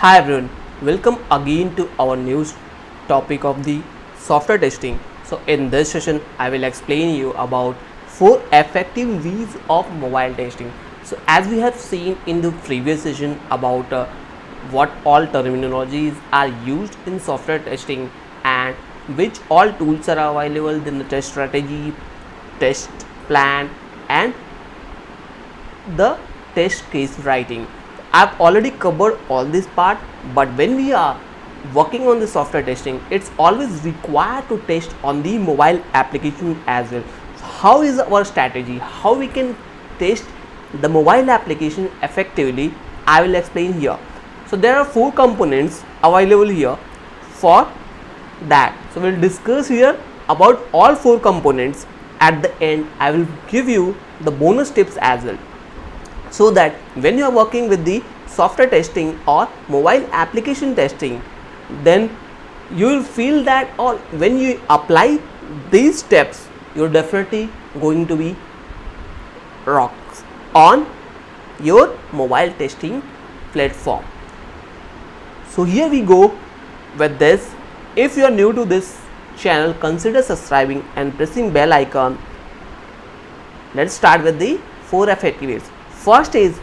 Hi everyone, welcome again to our new topic of the software testing. So in this session I will explain you about 4 effective ways of mobile testing. So as we have seen in the previous session about what all terminologies are used in software testing and which all tools are available in the test strategy, test plan and the test case writing. I've already covered all this part, but when we are working on the software testing, it's always required to test on the mobile application as well. So how is our strategy? How we can test the mobile application effectively? I will explain here. So there are 4 components available here for that. So we'll discuss here about all 4 components. At the end, I will give you the bonus tips as well, so that when you are working with the software testing or mobile application testing, then you will feel that, or when you apply these steps, you're definitely going to be rocks on your mobile testing platform. So here we go with this. If you are new to this channel, consider subscribing and pressing bell icon. Let's start with the 4 effective ways. First is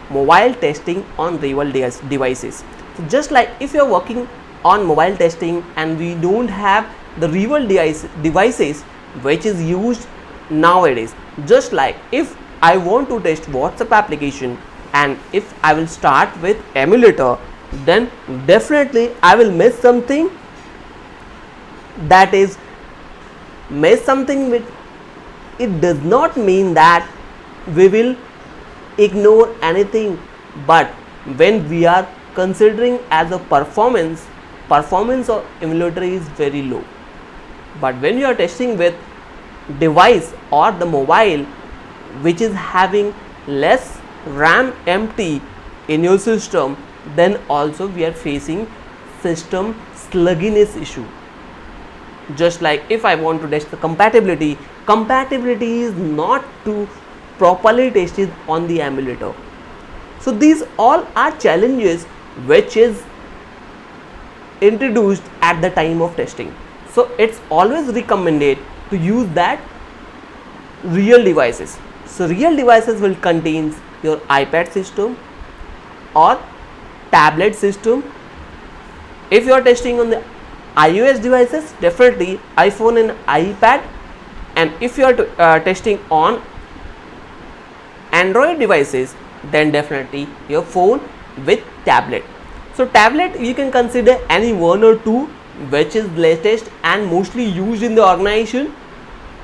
mobile testing on real devices. So just like if you are working on mobile testing and we don't have the real devices which is used nowadays, just like if I want to test WhatsApp application and if I will start with emulator, then definitely I will miss something. That is, miss something with it does not mean that we will ignore anything, but when we are considering as a performance of emulator is very low. But when you are testing with device or the mobile which is having less RAM empty in your system, then also we are facing system sluggishness issue. Just like if I want to test the compatibility is not to properly tested on the emulator. So these all are challenges which is introduced at the time of testing. So it's always recommended to use that real devices. So real devices will contain your iPad system or tablet system. If you are testing on the iOS devices, definitely iPhone and iPad, and if you are testing on Android devices, then definitely your phone with tablet. So tablet you can consider any 1 or 2 which is latest and mostly used in the organization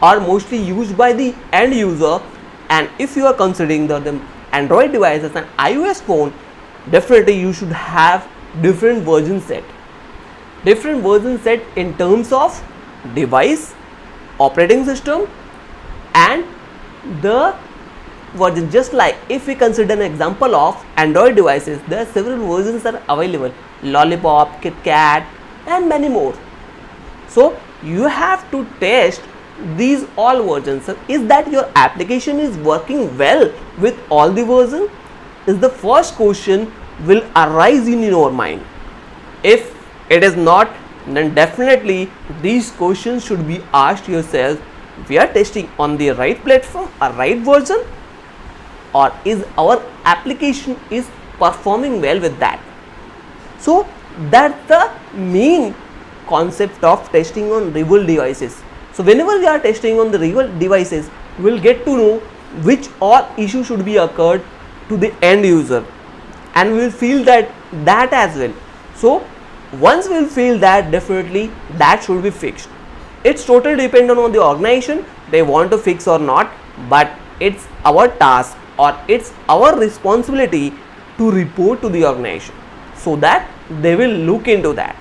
or mostly used by the end user. And if you are considering the Android devices and iOS phone, definitely you should have different version set in terms of device, operating system and the version. Just like if we consider an example of Android devices, there are several versions are available: Lollipop, KitKat and many more. So you have to test these all versions. Is that your application is working well with all the versions? Is the first question will arise in your mind. If it is not, then definitely these questions should be asked yourself: we are testing on the right platform or right version, or is our application is performing well with that? So that's the main concept of testing on real devices. So whenever we are testing on the real devices, we will get to know which all issue should be occurred to the end user, and we will feel that as well. So once we will feel that, definitely that should be fixed. It's totally dependent on the organization, they want to fix or not, but it's our task or it's our responsibility to report to the organization so that they will look into that.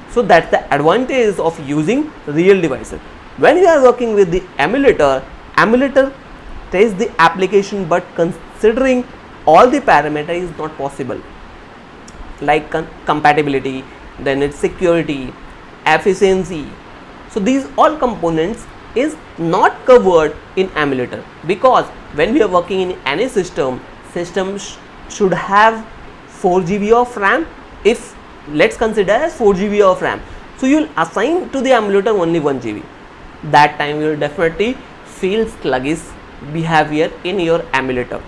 So that's the advantage of using real devices. When we are working with the emulator tests the application, but considering all the parameters is not possible, like compatibility, then its security, efficiency. So these all components is not covered in emulator, because when we are working in any system should have 4 GB of RAM. If let's consider as 4 GB of RAM, so you will assign to the emulator only 1 GB. That time you will definitely feel sluggish behavior in your emulator.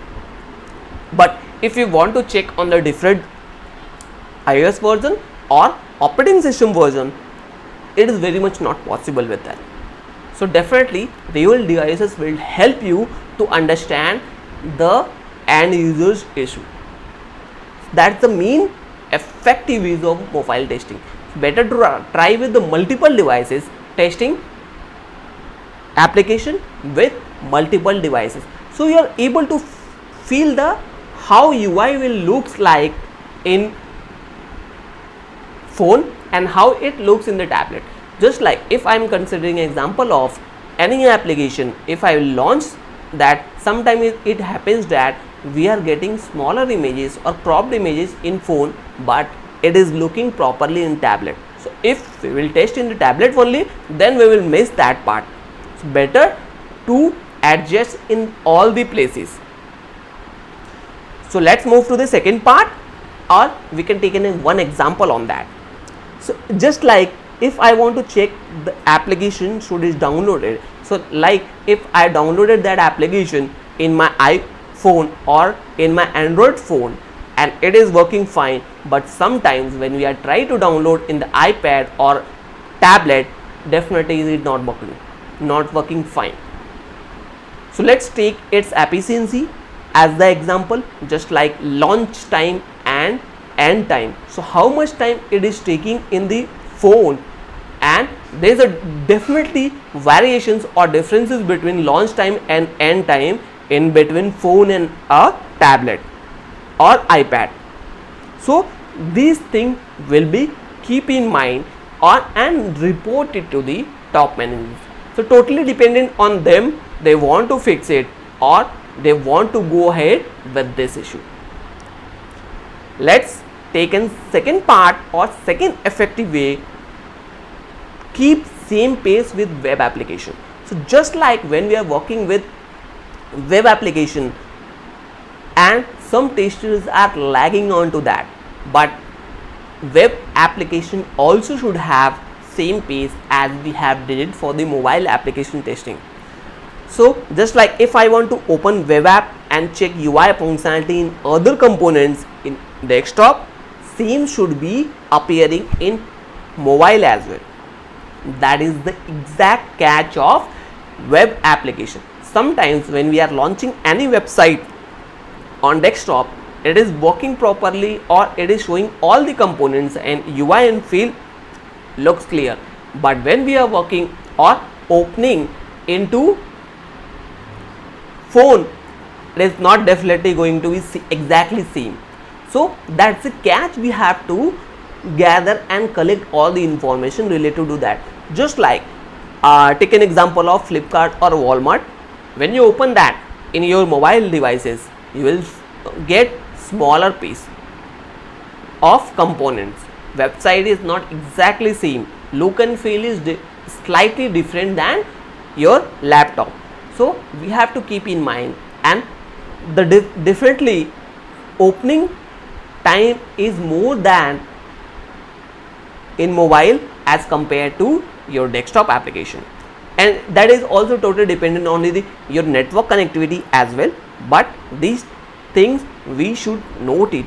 But if you want to check on the different iOS version or operating system version, it is very much not possible with that. So definitely real devices will help you to understand the end user's issue. That's the main effective use of mobile testing. Better to try with the multiple devices, testing application with multiple devices, so you are able to feel the how UI will looks like in phone and how it looks in the tablet. Just like if I am considering an example of any application, if I launch that, sometimes it happens that we are getting smaller images or cropped images in phone, but it is looking properly in tablet. So if we will test in the tablet only, then we will miss that part. So better to adjust in all the places. So let's move to the second part, or we can take in one example on that. So just like if I want to check the application should is downloaded, so like if I downloaded that application in my iPhone or in my Android phone and it is working fine, but sometimes when we are trying to download in the iPad or tablet, definitely it is not working fine. So let's take its efficiency as the example, just like launch time and end time. So how much time it is taking in the phone, and there is a definitely variations or differences between launch time and end time in between phone and a tablet or iPad. So these things will be keep in mind and report it to the top managers. So totally dependent on them, they want to fix it or they want to go ahead with this issue. Let's take in second part or second effective way, keep same pace with web application. So just like when we are working with web application and some testers are lagging on to that, but web application also should have same pace as we have did it for the mobile application testing. So just like if I want to open web app and check UI functionality in other components in desktop, same should be appearing in mobile as well. That is the exact catch of web application. Sometimes when we are launching any website on desktop, it is working properly or it is showing all the components and UI and feel looks clear, but when we are working or opening into phone, it is not definitely going to be exactly same. So that's the catch, we have to gather and collect all the information related to that. Just like take an example of Flipkart or Walmart. When you open that in your mobile devices, you will get smaller piece of components. Website is not exactly same, look and feel is slightly different than your laptop. So we have to keep in mind, and the differently opening time is more than in mobile as compared to your desktop application, and that is also totally dependent on your network connectivity as well, but these things we should note it.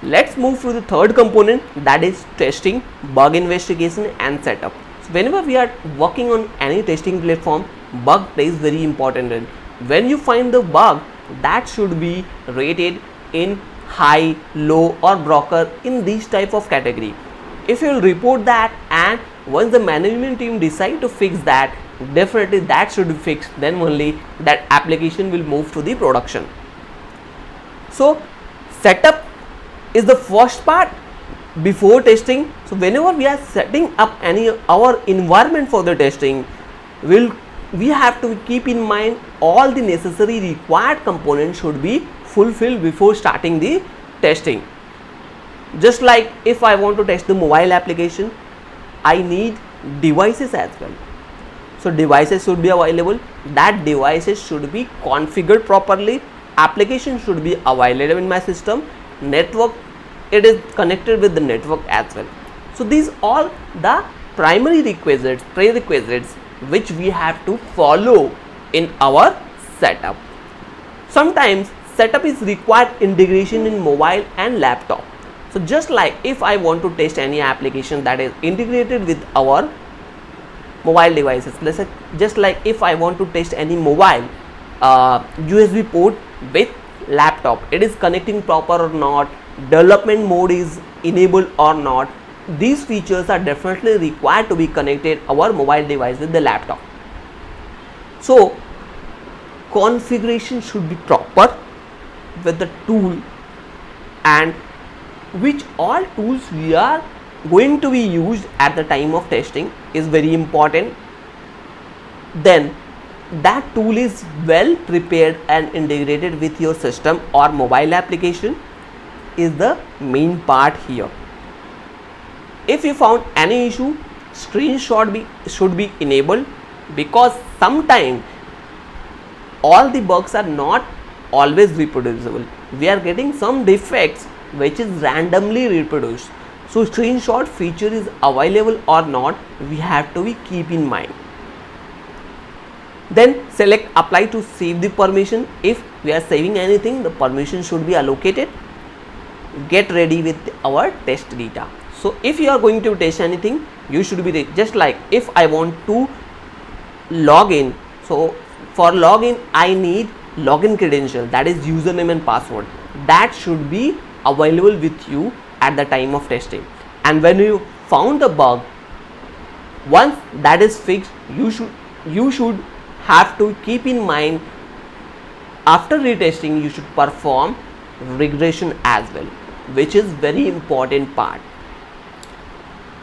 Let's move to the third component, that is testing, bug investigation and setup. So whenever we are working on any testing platform, bug plays very important role. When you find the bug, that should be rated in high, low or broker in this type of category. If you will report that and once the management team decide to fix that, definitely that should be fixed, then only that application will move to the production. So setup is the first part before testing. So whenever we are setting up our environment for the testing, we have to keep in mind all the necessary required components should be fulfilled before starting the testing. Just like if I want to test the mobile application, I need devices as well. So devices should be available, that devices should be configured properly, application should be available in my system, network, it is connected with the network as well. So these all the primary requisites, prerequisites which we have to follow in our setup. Sometimes setup is required integration in mobile and laptop. So just like if I want to test any application that is integrated with our mobile devices, let's say just like if I want to test any mobile USB port with laptop, it is connecting proper or not, development mode is enabled or not, these features are definitely required to be connected our mobile device with the laptop. So configuration should be proper with the tool, and which all tools we are going to be used at the time of testing is very important. Then that tool is well prepared and integrated with your system or mobile application is the main part here. If you found any issue, screenshot should be enabled, because sometimes all the bugs are not always reproducible. We are getting some defects which is randomly reproduced. So screenshot feature is available or not, we have to be keep in mind. Then select apply to save the permission. If we are saving anything, the permission should be allocated. Get ready with our test data. So if you are going to test anything, you should be just like if I want to log in, so for login I need login credential, that is username and password, that should be available with you at the time of testing. And when you found the bug, once that is fixed, you should have to keep in mind after retesting you should perform regression as well, which is very important part.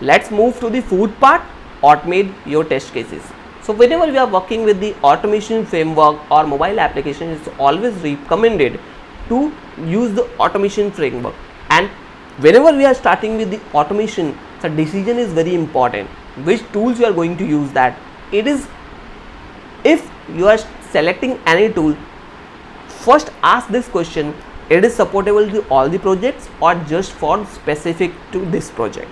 Let's move to the fourth part, automate your test cases. So whenever we are working with the automation framework or mobile application, it's always recommended to use the automation framework. And whenever we are starting with the automation, the decision is very important. Which tools you are going to use that? It is, if you are selecting any tool, first ask this question, it is supportable to all the projects or just for specific to this project.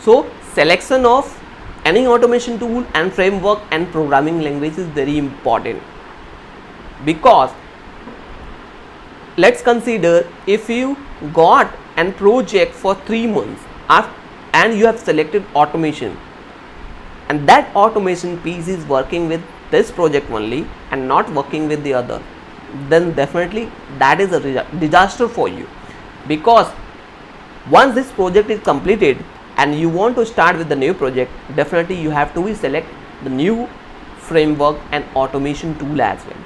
So selection of any automation tool and framework and programming language is very important, because let's consider if you got a project for 3 months and you have selected automation, and that automation piece is working with this project only and not working with the other, then definitely that is a disaster for you. Because once this project is completed and you want to start with the new project, definitely you have to select the new framework and automation tool as well.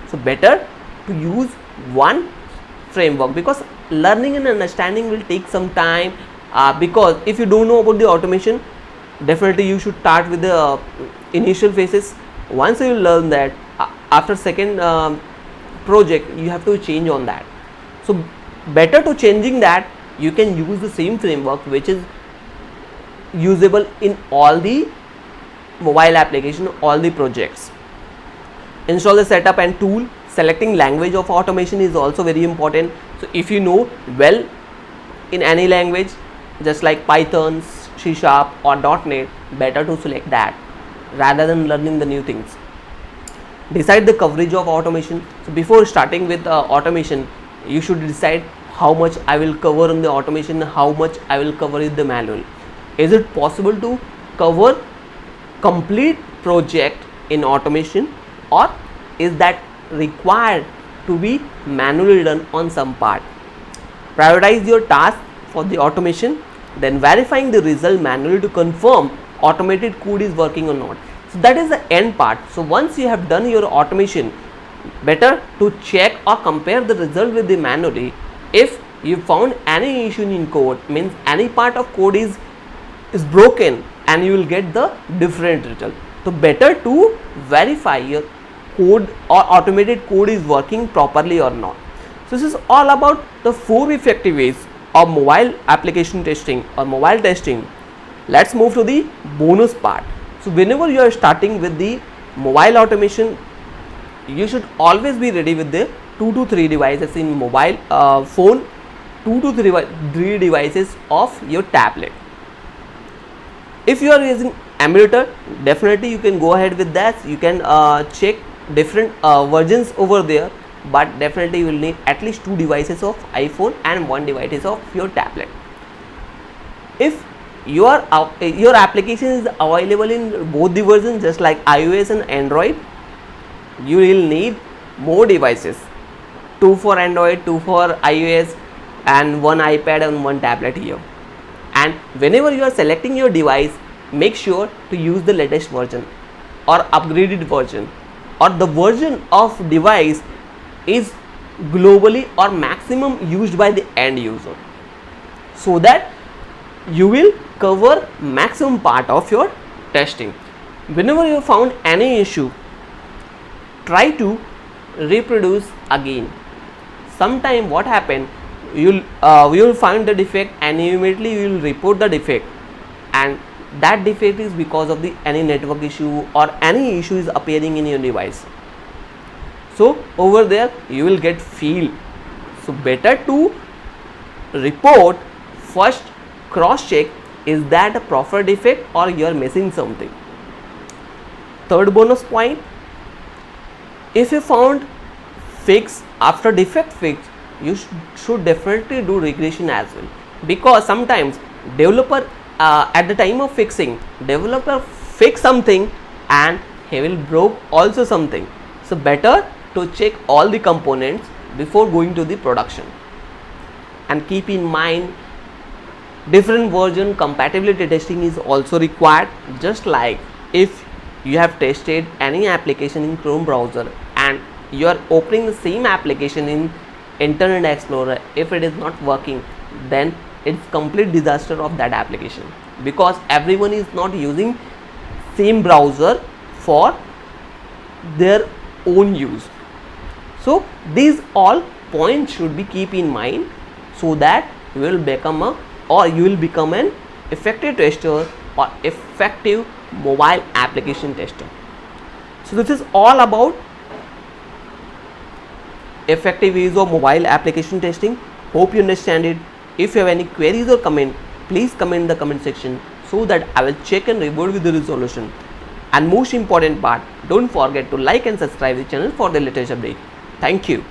So better to use one framework, because learning and understanding will take some time, because if you don't know about the automation, definitely you should start with the initial phases. Once you learn that, after second project you have to change on that. So better to changing that, you can use the same framework which is usable in all the mobile application, all the projects. Install the setup and tool. Selecting language of automation is also very important. So if you know well in any language, just like Python, C# or .NET, better to select that rather than learning the new things. Decide the coverage of automation. So before starting with automation, you should decide how much I will cover in the automation, how much I will cover in the manual. Is it possible to cover complete project in automation, or is that required to be manually done on some part? Prioritize your task for the automation, then verifying the result manually to confirm automated code is working or not. So that is the end part. So once you have done your automation, better to check or compare the result with the manually. If you found any issue in code, means any part of code is broken, and you will get the different result. So better to verify your code or automated code is working properly or not. So this is all about the 4 effective ways of mobile application testing or mobile testing. Let's move to the bonus part. So whenever you are starting with the mobile automation, you should always be ready with the 2 to 3 devices in mobile phone, 2 to 3 devices of your tablet. If you are using emulator, definitely you can go ahead with that. You can check different versions over there, but definitely you will need at least 2 devices of iPhone and 1 device of your tablet. If your application is available in both the versions, just like iOS and Android, you will need more devices, 2 for Android, 2 for iOS, and 1 iPad and 1 tablet here. And whenever you are selecting your device, make sure to use the latest version or upgraded version, or the version of device is globally or maximum used by the end user, so that you will cover maximum part of your testing. Whenever you found any issue, try to reproduce again. Sometime what happen, you will find the defect and immediately you will report the defect, and that defect is because of the any network issue or any issue is appearing in your device. So over there you will get feel. So better to report first, cross check, is that a proper defect or you are missing something. Third bonus point, if you found fix after defect fix, you should definitely do regression as well, because sometimes developer at the time of fixing, developer fix something and he will broke also something. So better to check all the components before going to the production. And keep in mind, different version compatibility testing is also required. Just like if you have tested any application in Chrome browser and you are opening the same application in Internet Explorer, if it is not working, then it's complete disaster of that application, because everyone is not using same browser for their own use. So these all points should be keep in mind, so that you will become an effective tester or effective mobile application tester. So this is all about effective use of mobile application testing. Hope you understand it. If you have any queries or comment, please comment in the comment section, so that I will check and revert with the resolution. And most important part, don't forget to like and subscribe the channel for the latest update. Thank you.